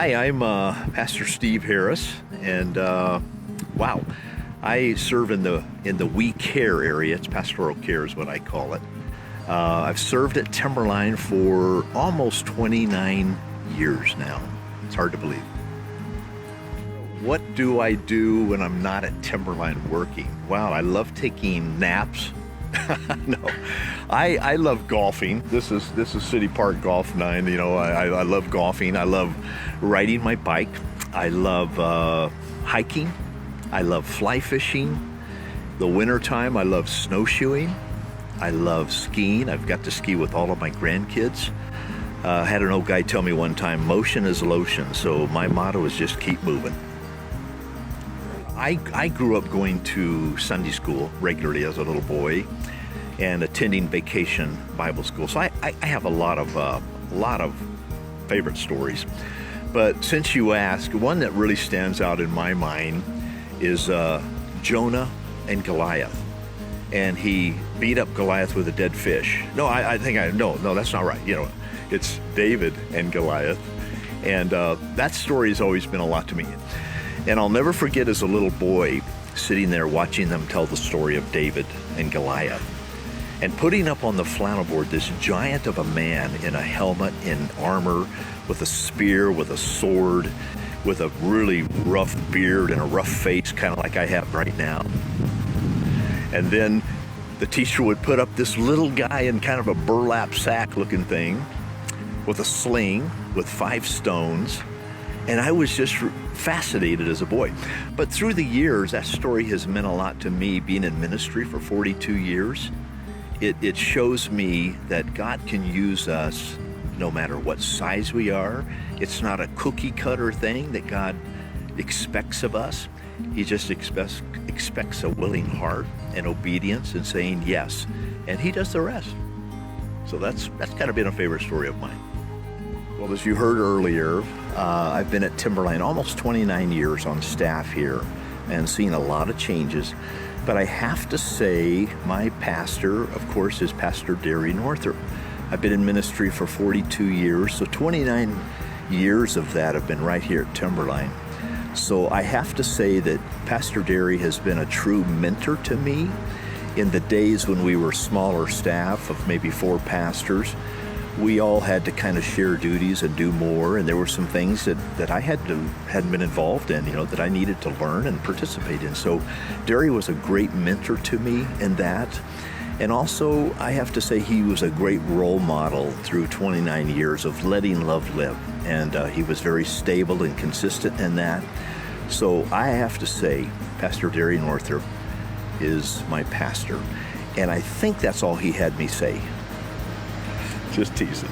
Hi, I'm Pastor Steve Harris, and wow, I serve in the We Care area. It's pastoral care is what I call it. I've served at Timberline for almost 29 years now. It's hard to believe. What do I do when I'm not at Timberline working? Wow, I love taking naps. No, I love golfing. This is City Park Golf 9. You know, I love golfing. I love riding my bike. I love hiking. I love fly fishing. The wintertime, I love snowshoeing. I love skiing. I've got to ski with all of my grandkids. I had an old guy tell me one time, motion is lotion. So my motto is just keep moving. I grew up going to Sunday school regularly as a little boy and attending vacation Bible school. So I have a lot of favorite stories. But since you asked, one that really stands out in my mind is Jonah and Goliath. And he beat up Goliath with a dead fish. No, no, that's not right. You know, it's David and Goliath. And that story has always been a lot to me. And I'll never forget as a little boy sitting there watching them tell the story of David and Goliath and putting up on the flannel board this giant of a man in a helmet, in armor, with a spear, with a sword, with a really rough beard and a rough face, kind of like I have right now. And then the teacher would put up this little guy in kind of a burlap sack looking thing with a sling with 5 stones. And I was just fascinated as a boy. But through the years, that story has meant a lot to me, being in ministry for 42 years. It shows me that God can use us no matter what size we are. It's not a cookie cutter thing that God expects of us. He just expects a willing heart and obedience and saying yes. And he does the rest. So that's kind of been a favorite story of mine. Well, as you heard earlier, I've been at Timberline almost 29 years on staff here and seen a lot of changes. But I have to say my pastor, of course, is Pastor 𝗪𝗪cie'𝘀𝗿. I've been in ministry for 42 years, so 29 years of that have been right here at Timberline. So I have to say that Pastor 𝗪𝗪cie has been a true mentor to me in the days when we were smaller staff of maybe 4 pastors. We all had to kind of share duties and do more, and there were some things that I hadn't been involved in, you know, that I needed to learn and participate in. So 𝗪𝗪cie was a great mentor to me in that. And also, I have to say he was a great role model through 29 years of letting love live. And he was very stable and consistent in that. So I have to say, Pastor 𝗪𝗪cie'𝘀𝗿 is my pastor. And I think that's all he had me say. Just teasing.